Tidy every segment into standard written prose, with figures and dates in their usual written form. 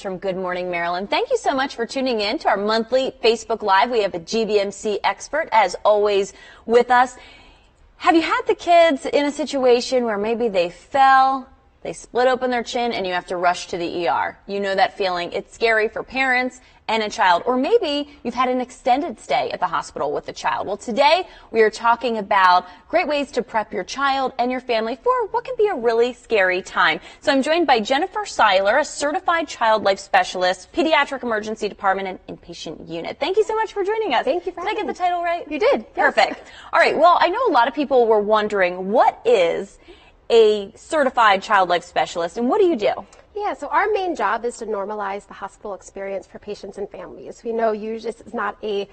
From Good Morning Maryland. Thank you so much for tuning in to our monthly Facebook Live. We have a GBMC expert, as always, with us. Have you had the kids in a situation where maybe they fell, they split open their chin, and you have to rush to the ER? You know that feeling. It's scary for parents and a child. Or maybe you've had an extended stay at the hospital with a child. Well, today we are talking about great ways to prep your child and your family for what can be a really scary time. So I'm joined by Jennifer Seiler, a certified child life specialist, pediatric emergency department and inpatient unit. Thank you so much for joining us. Thank you for having me. Did I get the title right? You did. Perfect. Yes. All right. Well, I know a lot of people were wondering, what is a certified child life specialist and what do you do? Yeah, so our main job is to normalize the hospital experience for patients and families. We know usually it's not a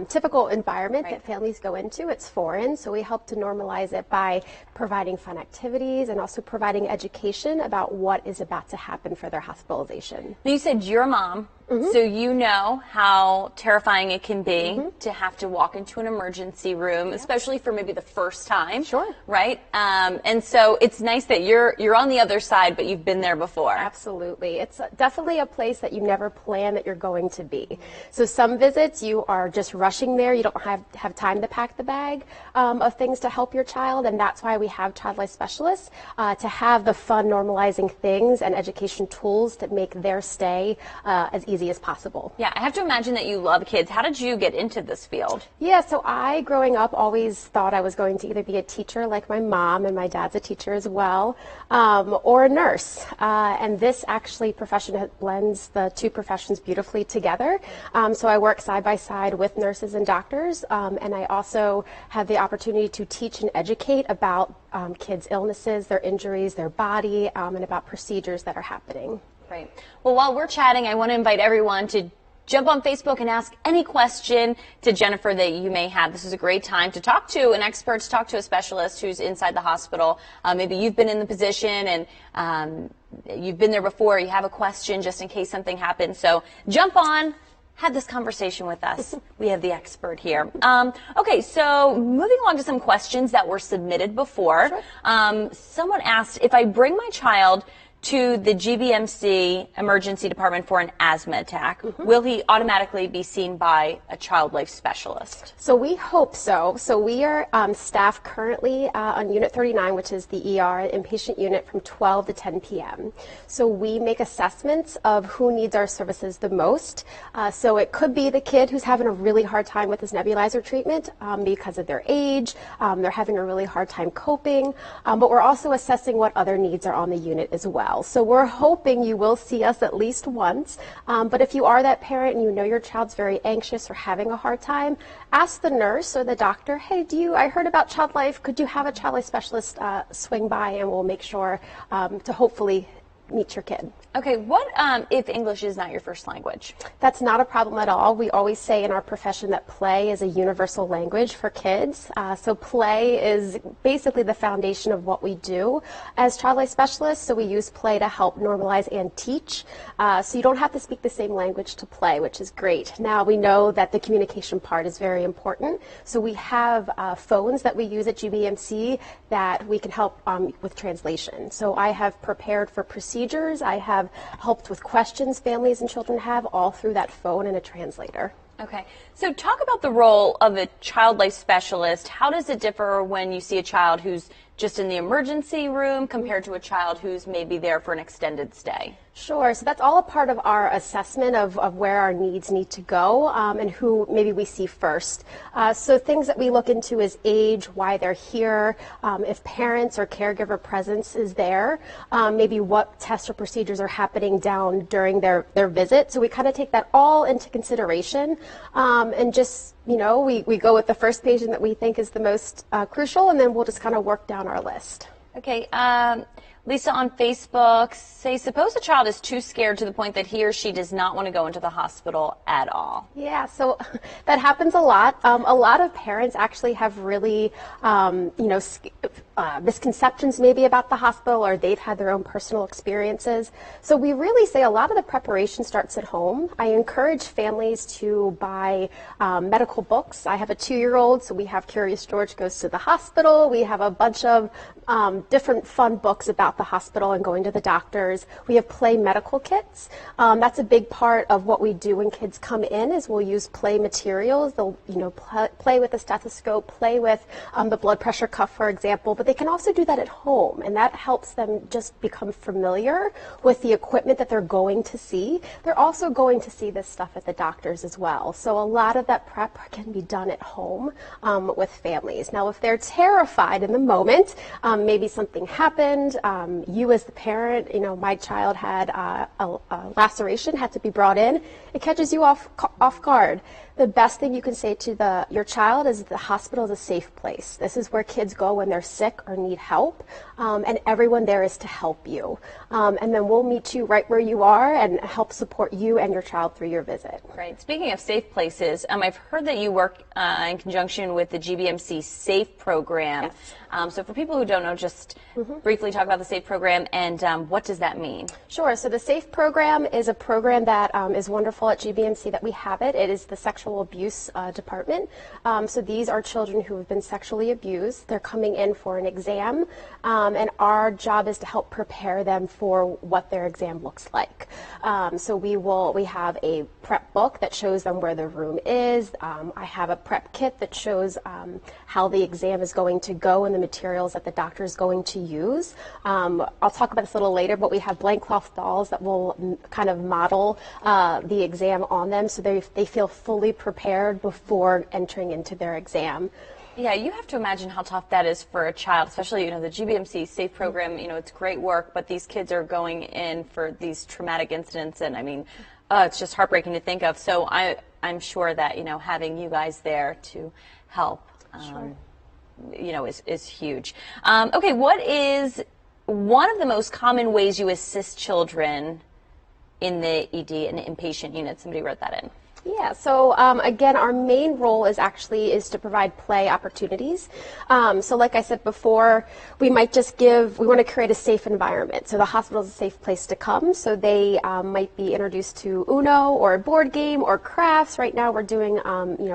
typical environment that families go into. It's foreign, so we help to normalize it by providing fun activities and also providing education about what is about to happen for their hospitalization. You said you're a mom, so you know how terrifying it can be to have to walk into an emergency room, especially for maybe the first time. Sure. Right? And so it's nice that you're on the other side, but you've been there before. Absolutely. It's definitely a place that you never plan that you're going to be. So some visits you are just rushing there. You don't have time to pack the bag of things to help your child, and that's why we have child life specialists to have the fun normalizing things and education tools to make their stay as easy as possible. Yeah, I have to imagine that you love kids. How did you get into this field? Yeah, so I, growing up, always thought I was going to either be a teacher like my mom, and my dad's a teacher as well, or a nurse. And this actually profession blends the two professions beautifully together. So I work side by side with nurses and doctors, and I also have the opportunity to teach and educate about kids' illnesses, their injuries, their body, and about procedures that are happening. Great. Well, while we're chatting, I want to invite everyone to jump on Facebook and ask any question to Jennifer that you may have. This is a great time to talk to an expert, to talk to a specialist who's inside the hospital. Maybe you've been in the position and you've been there before. You have a question just in case something happens. So jump on. Have this conversation with us. We have the expert here. Okay, so moving along to some questions that were submitted before. Sure. Someone asked, if I bring my child to the GBMC emergency department for an asthma attack, will he automatically be seen by a child life specialist? So we hope so. So we are staffed currently on Unit 39, which is the ER inpatient unit, from 12 to 10 p.m. So we make assessments of who needs our services the most. So it could be the kid who's having a really hard time with his nebulizer treatment because of their age. They're having a really hard time coping. But we're also assessing what other needs are on the unit as well. So we're hoping you will see us at least once. But if you are that parent and you know your child's very anxious or having a hard time, ask the nurse or the doctor, hey, I heard about Child Life. Could you have a child life specialist swing by, and we'll make sure to hopefully meet your kid. Okay, what if English is not your first language? That's not a problem at all. We always say in our profession that play is a universal language for kids. So play is basically the foundation of what we do as child life specialists. So we use play to help normalize and teach. So you don't have to speak the same language to play, which is great. Now we know that the communication part is very important. So we have phones that we use at GBMC that we can help with translation. So I have prepared for procedures. I have helped with questions families and children have, all through that phone and a translator. Okay, so talk about the role of a child life specialist. How does it differ when you see a child who's just in the emergency room compared to a child who's maybe there for an extended stay? Sure. So that's all a part of our assessment of where our needs need to go and who maybe we see first. So things that we look into is age, why they're here, if parents or caregiver presence is there, maybe what tests or procedures are happening down during their visit. So we kind of take that all into consideration and just, you know, we go with the first patient that we think is the most crucial, and then we'll just kind of work down our list. Okay. Lisa on Facebook says, suppose a child is too scared to the point that he or she does not want to go into the hospital at all. Yeah, so that happens a lot. A lot of parents actually have really, misconceptions maybe about the hospital, or they've had their own personal experiences. So we really say a lot of the preparation starts at home. I encourage families to buy medical books. I have a 2-year-old, so we have Curious George Goes to the Hospital. We have a bunch of different fun books about the hospital and going to the doctors. We have play medical kits. That's a big part of what we do when kids come in, is we'll use play materials. They'll play with the stethoscope, play with the blood pressure cuff, for example, but they can also do that at home, and that helps them just become familiar with the equipment that they're going to see. They're also going to see this stuff at the doctors as well. So a lot of that prep can be done at home with families. Now, if they're terrified in the moment, maybe something happened, you as the parent, my child had a laceration, had to be brought in, it catches you off guard. The best thing you can say to your child is the hospital is a safe place. This is where kids go when they're sick or need help, and everyone there is to help you. And then we'll meet you right where you are and help support you and your child through your visit. Right. Speaking of safe places, I've heard that you work in conjunction with the GBMC SAFE program. Yes. So for people who don't know, just briefly talk about the SAFE program and what does that mean? Sure. So the SAFE program is a program that is wonderful at GBMC that we have it. It is the sexual abuse department. So these are children who have been sexually abused. They're coming in for an exam, and our job is to help prepare them for what their exam looks like. So we have a prep book that shows them where the room is. I have a prep kit that shows how the exam is going to go and the materials that the doctor is going to use. I'll talk about this a little later, but we have blank cloth dolls that will kind of model the exam on them, so they feel fully prepared before entering into their exam. Yeah, you have to imagine how tough that is for a child, especially, the GBMC SAFE program, it's great work, but these kids are going in for these traumatic incidents, and it's just heartbreaking to think of. So I'm sure that, having you guys there to help, Sure. Is huge. Okay, what is one of the most common ways you assist children in the ED and inpatient unit? Somebody wrote that in. Yeah, so again, our main role is to provide play opportunities. So like I said before, we want to create a safe environment. So the hospital is a safe place to come. So they might be introduced to Uno or a board game or crafts. Right now we're doing,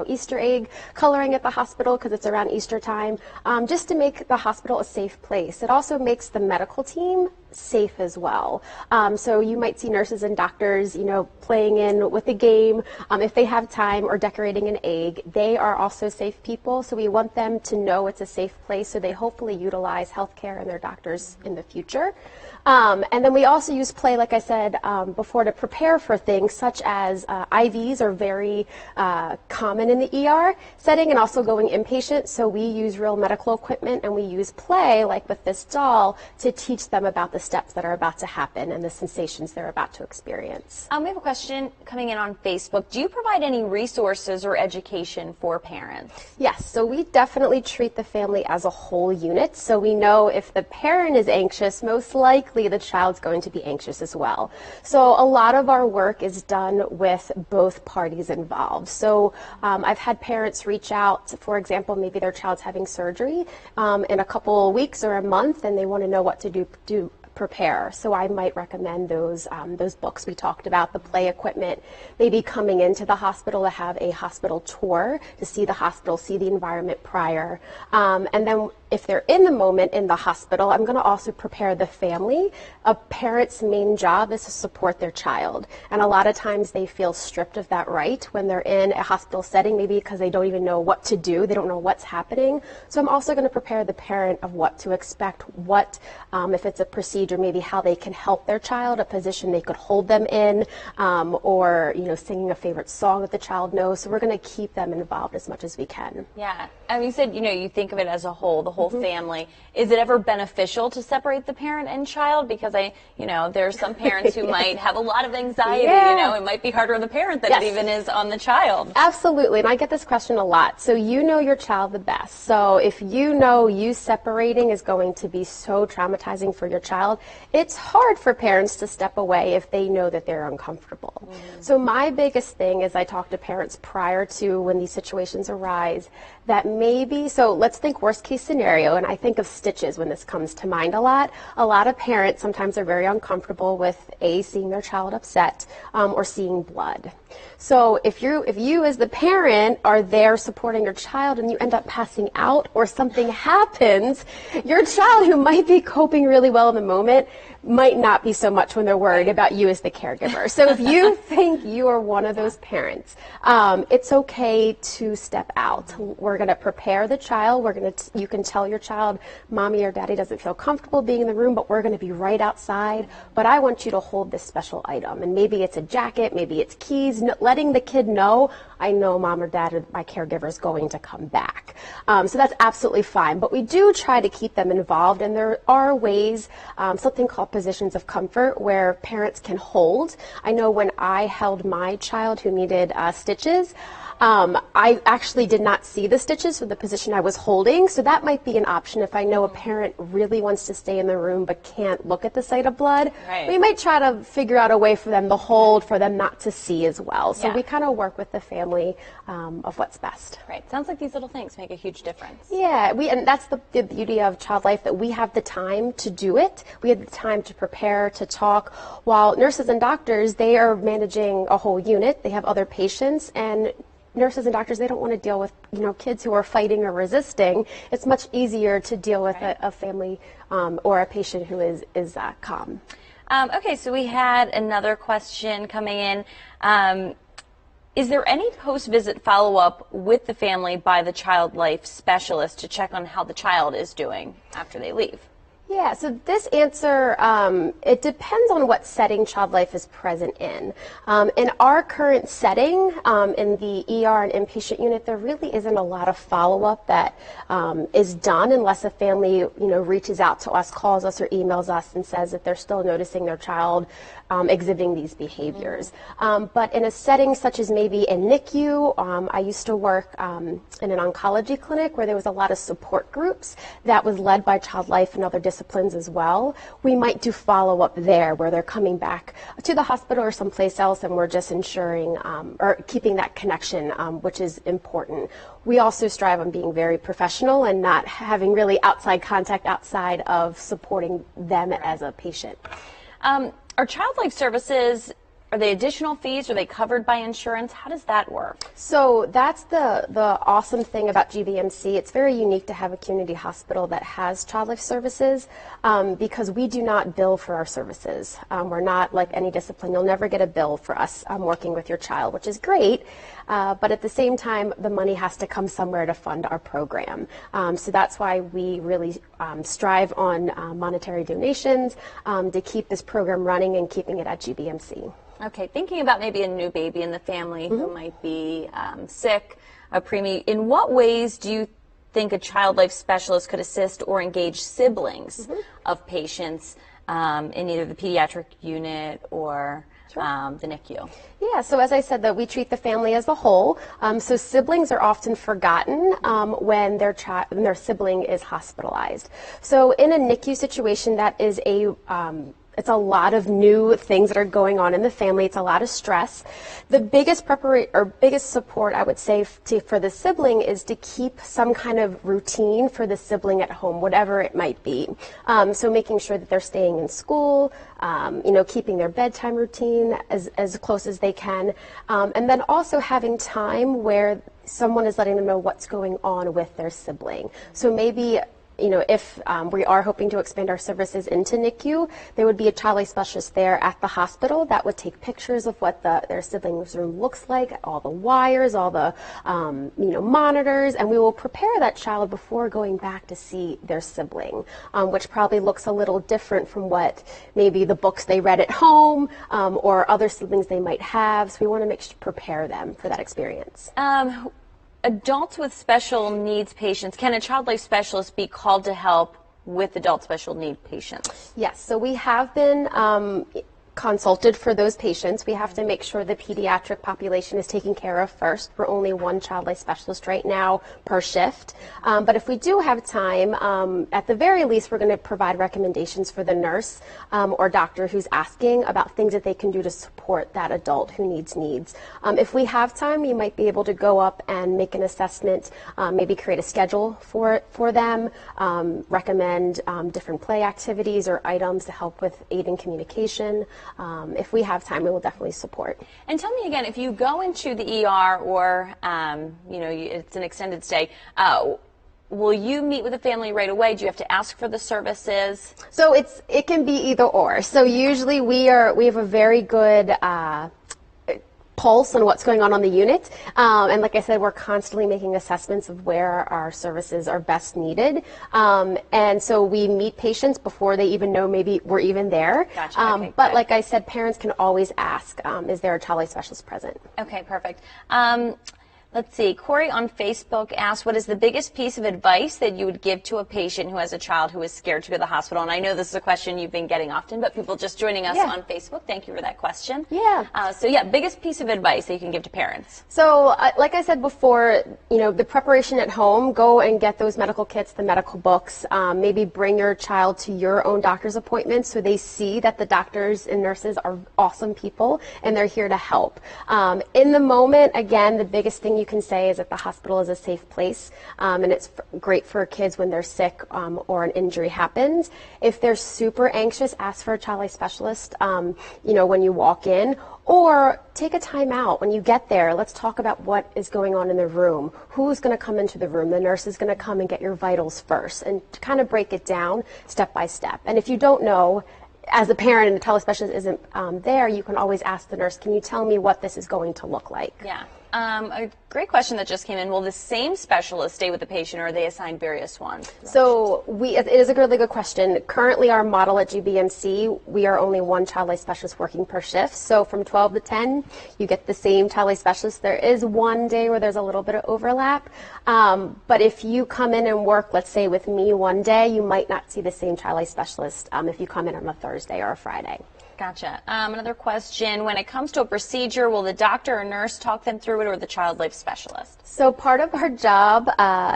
Easter egg coloring at the hospital because it's around Easter time, just to make the hospital a safe place. It also makes the medical team safe as well. So you might see nurses and doctors, playing in with a game. If they have time, or decorating an egg, they are also safe people. So we want them to know it's a safe place, so they hopefully utilize healthcare and their doctors in the future. And then we also use play, like I said before, to prepare for things such as IVs are very common in the ER setting and also going inpatient. So we use real medical equipment, and we use play, like with this doll, to teach them about the steps that are about to happen and the sensations they're about to experience. We have a question coming in on Facebook. Do you provide any resources or education for parents? Yes, so we definitely treat the family as a whole unit. So we know if the parent is anxious, most likely the child's going to be anxious as well. So a lot of our work is done with both parties involved. So I've had parents reach out, for example, maybe their child's having surgery in a couple weeks or a month, and they want to know what to do prepare. So I might recommend those books we talked about, the play equipment, maybe coming into the hospital to have a hospital tour to see the hospital, see the environment prior. And then if they're in the moment in the hospital, I'm going to also prepare the family. A parent's main job is to support their child. And a lot of times they feel stripped of that right when they're in a hospital setting, maybe because they don't even know what to do. They don't know what's happening. So I'm also going to prepare the parent of what to expect, if it's a procedure, maybe how they can help their child, a position they could hold them in, or, singing a favorite song that the child knows. So we're going to keep them involved as much as we can. Yeah. You said, you think of it as a whole, the whole family. Is it ever beneficial to separate the parent and child? Because there are some parents who might have a lot of anxiety, it might be harder on the parent than it even is on the child. Absolutely. And I get this question a lot. So you know your child the best. So if you separating is going to be so traumatizing for your child, it's hard for parents to step away if they know that they're uncomfortable. So my biggest thing is I talk to parents prior to when these situations arise that maybe, so let's think worst case scenario. scenario, and I think of stitches when this comes to mind a lot. A lot of parents sometimes are very uncomfortable with seeing their child upset or seeing blood. So if you as the parent are there supporting your child and you end up passing out or something happens, your child, who might be coping really well in the moment, might not be so much when they're worried about you as the caregiver. So if you think you are one of those parents, it's okay to step out. We're going to prepare the child. You can tell your child, mommy or daddy doesn't feel comfortable being in the room, but we're going to be right outside. But I want you to hold this special item. And maybe it's a jacket, maybe it's keys, letting the kid know, I know mom or dad or my caregiver is going to come back. So that's absolutely fine. But we do try to keep them involved, and there are ways, something called positions of comfort, where parents can hold. I know when I held my child who needed stitches, I actually did not see the stitches from the position I was holding, so that might be an option if I know a parent really wants to stay in the room but can't look at the sight of blood. Right. We might try to figure out a way for them to hold, for them not to see as well. So Yeah. we kind of work with the family of what's best. Right. Sounds like these little things make a huge difference. Yeah, and that's the beauty of Child Life, that we have the time to do it. We have the time to prepare, to talk, while nurses and doctors, they are managing a whole unit. They have other patients, and nurses and doctors, they don't want to deal with, kids who are fighting or resisting. It's much easier to deal with a family or a patient who is calm. Okay, so we had another question coming in. Is there any post-visit follow-up with the family by the Child Life Specialist to check on how the child is doing after they leave? Yeah, so this answer, it depends on what setting Child Life is present in. In our current setting, in the ER and inpatient unit, there really isn't a lot of follow-up that is done unless a family, reaches out to us, calls us, or emails us and says that they're still noticing their child exhibiting these behaviors. But in a setting such as maybe in NICU, I used to work in an oncology clinic where there was a lot of support groups that was led by Child Life and other disciplines as well. We might do follow-up there where they're coming back to the hospital or someplace else, and we're just ensuring or keeping that connection, which is important. We also strive on being very professional and not having really outside contact outside of supporting them as a patient. Are Child Life services, are they additional fees? Are they covered by insurance? How does that work? So that's the awesome thing about GBMC. It's very unique to have a community hospital that has Child Life services because we do not bill for our services. We're not like any discipline. You'll never get a bill for us working with your child, which is great. But at the same time, the money has to come somewhere to fund our program. So that's why we really strive on monetary donations to keep this program running and keeping it at GBMC. Okay, thinking about maybe a new baby in the family who might be sick, a preemie, in what ways do you think a Child Life Specialist could assist or engage siblings of patients in either the pediatric unit or the NICU? Yeah, so as I said, that we treat the family as a whole. So siblings are often forgotten when their sibling is hospitalized. So in a NICU situation, that is it's a lot of new things that are going on in the family. It's a lot of stress. The biggest biggest support, I would say, for the sibling is to keep some kind of routine for the sibling at home, whatever it might be. So making sure that they're staying in school, keeping their bedtime routine as close as they can, and then also having time where someone is letting them know what's going on with their sibling. So maybe if we are hoping to expand our services into NICU, there would be a Child Life Specialist there at the hospital that would take pictures of what their sibling's room looks like, all the wires, all the monitors, and we will prepare that child before going back to see their sibling, which probably looks a little different from what maybe the books they read at home or other siblings they might have. So we want to prepare them for that experience. Adults with special needs patients, can a Child Life Specialist be called to help with adult special need patients? Yes, so we have been consulted for those patients. We have to make sure the pediatric population is taken care of first. We're only one child life specialist right now per shift. But if we do have time, at the very least, we're going to provide recommendations for the nurse or doctor who's asking about things that they can do to support that adult who needs. If we have time, you might be able to go up and make an assessment, maybe create a schedule for them, recommend different play activities or items to help with aiding communication. If we have time, we will definitely support. And tell me again, if you go into the ER or, it's an extended stay, will you meet with the family right away? Do you have to ask for the services? So it can be either or. So usually we have a very good pulse on what's going on the unit. And like I said, we're constantly making assessments of where our services are best needed. And so we meet patients before they even know maybe we're even there. Gotcha. Okay, but good. like I said, parents can always ask, is there a child life specialist present? Okay, perfect. Let's see. Corey on Facebook asked, what is the biggest piece of advice that you would give to a patient who has a child who is scared to go to the hospital? And I know this is a question you've been getting often, but people just joining us on Facebook, thank you for that question. Yeah. Biggest piece of advice that you can give to parents. So like I said before, the preparation at home, go and get those medical kits, the medical books, maybe bring your child to your own doctor's appointment so they see that the doctors and nurses are awesome people and they're here to help. In the moment, again, the biggest thing you can say is that the hospital is a safe place, and it's great for kids when they're sick or an injury happens. If they're super anxious, ask for a child life specialist, when you walk in, or take a time out. When you get there, let's talk about what is going on in the room. Who's going to come into the room? The nurse is going to come and get your vitals first, and to kind of break it down step by step. And if you don't know, as a parent and the telespecialist isn't there, you can always ask the nurse, can you tell me what this is going to look like? Yeah. A great question that just came in. Will the same specialist stay with the patient, or are they assigned various ones? So it is a really good question. Currently, our model at GBMC, we are only one child life specialist working per shift. So from 12 to 10, you get the same child life specialist. There is one day where there's a little bit of overlap. But if you come in and work, let's say with me one day, you might not see the same child life specialist if you come in on a Thursday or a Friday. Gotcha. Another question. When it comes to a procedure, will the doctor or nurse talk them through it, or the child life specialist? So part of our job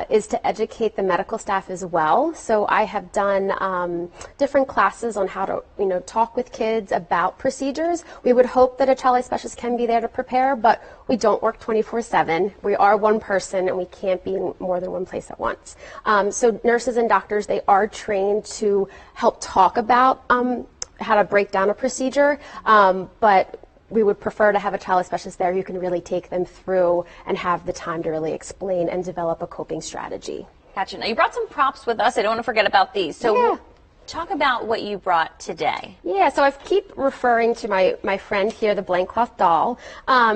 is to educate the medical staff as well. So I have done different classes on how to, talk with kids about procedures. We would hope that a child life specialist can be there to prepare, but we don't work 24/7. We are one person, and we can't be in more than one place at once. So nurses and doctors, they are trained to help talk about how to break down a procedure, but we would prefer to have a child life specialist there who can really take them through and have the time to really explain and develop a coping strategy. Gotcha. Now, you brought some props with us. I don't want to forget about these. So talk about what you brought today. Yeah, so I keep referring to my friend here, the blank cloth doll.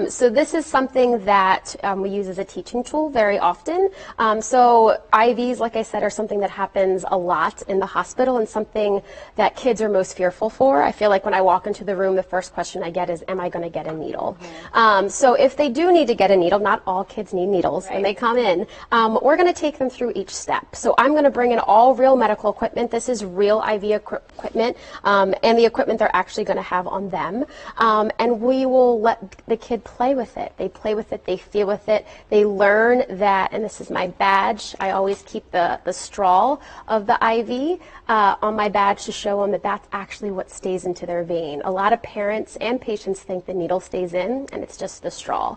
So this is something that we use as a teaching tool very often. So IVs, like I said, are something that happens a lot in the hospital and something that kids are most fearful for. I feel like when I walk into the room, the first question I get is, am I going to get a needle? Mm-hmm. So if they do need to get a needle, not all kids need needles when they come in, we're going to take them through each step. So I'm going to bring in all real medical equipment. This is real IV equipment and the equipment they're actually going to have on them. And we will let the kid play with it. They play with it. They feel with it. They learn that, and this is my badge, I always keep the straw of the IV on my badge to show them that that's actually what stays into their vein. A lot of parents and patients think the needle stays in, and it's just the straw.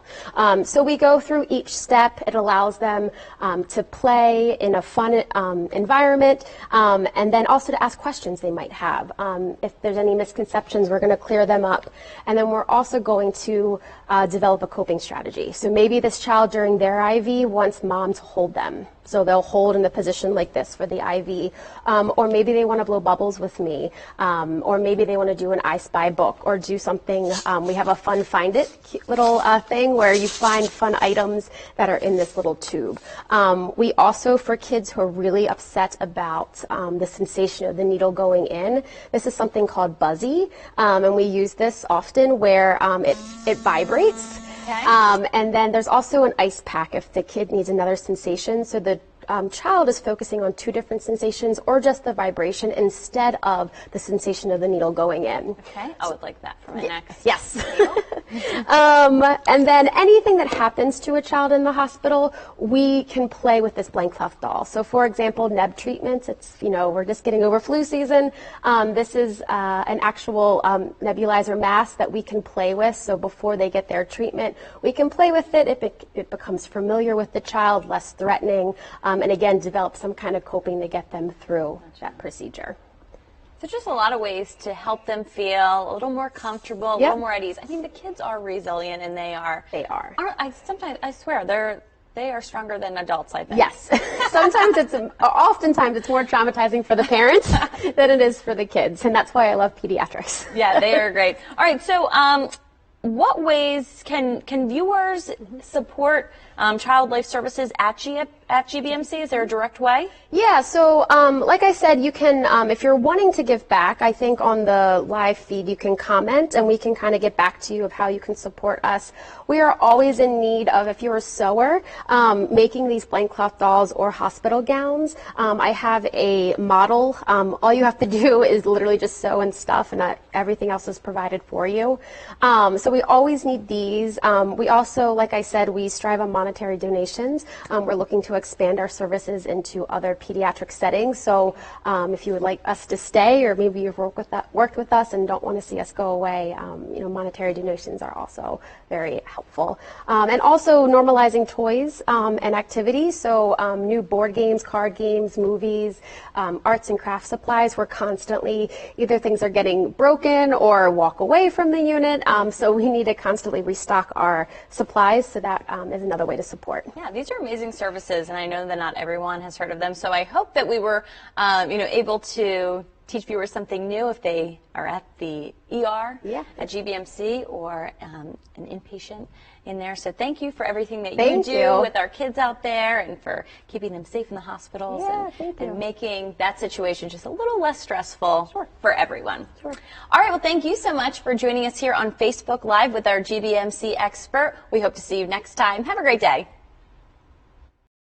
So we go through each step. It allows them to play in a fun environment, and then also to ask questions they might have. If there's any misconceptions, we're going to clear them up. And then we're also going to develop a coping strategy. So maybe this child during their IV wants mom to hold them. So they'll hold in the position like this for the IV. Or maybe they want to blow bubbles with me. Or maybe they want to do an I Spy book or do something. We have a fun Find It cute little thing where you find fun items that are in this little tube. We also, for kids who are really upset about the sensation of the needle going in, this is something called Buzzy. And we use this often where it vibrates. Okay. And then there's also an ice pack if the kid needs another sensation. So the child is focusing on two different sensations or just the vibration instead of the sensation of the needle going in. Okay, I would like that for my next. Yes. And then anything that happens to a child in the hospital, we can play with this blank cloth doll. So for example, neb treatments, it's, we're just getting over flu season. This is an actual nebulizer mask that we can play with. So before they get their treatment, we can play with it if it becomes familiar with the child, less threatening, and again, develop some kind of coping to get them through that procedure. So just a lot of ways to help them feel a little more comfortable, a little more at ease. I mean, the kids are resilient, and they are. I swear, they are stronger than adults, I think. Yes. Oftentimes it's more traumatizing for the parents than it is for the kids, and that's why I love pediatrics. Yeah, they are great. All right, so what ways can viewers support Child Life Services at GBMC? Is there a direct way? Yeah, so like I said, you can, if you're wanting to give back, I think on the live feed you can comment and we can kind of get back to you of how you can support us. We are always in need of, if you're a sewer, making these blank cloth dolls or hospital gowns. I have a model. All you have to do is literally just sew and stuff, and everything else is provided for you. So we always need these. We also, like I said, we strive on monetary donations. We're looking to expand our services into other pediatric settings. So if you would like us to stay, or maybe you've worked with us and don't want to see us go away, monetary donations are also very helpful. And also normalizing toys and activities. So new board games, card games, movies, arts and craft supplies. We're constantly, either things are getting broken or walk away from the unit. So we need to constantly restock our supplies. So that is another way to support. Yeah, these are amazing services, and I know that not everyone has heard of them. So I hope that we were, able to teach viewers something new if they are at the ER at GBMC or an inpatient in there. So thank you for everything that you do with our kids out there and for keeping them safe in the hospitals and making that situation just a little less stressful for everyone. All right, well, thank you so much for joining us here on Facebook Live with our GBMC expert. We hope to see you next time. Have a great day.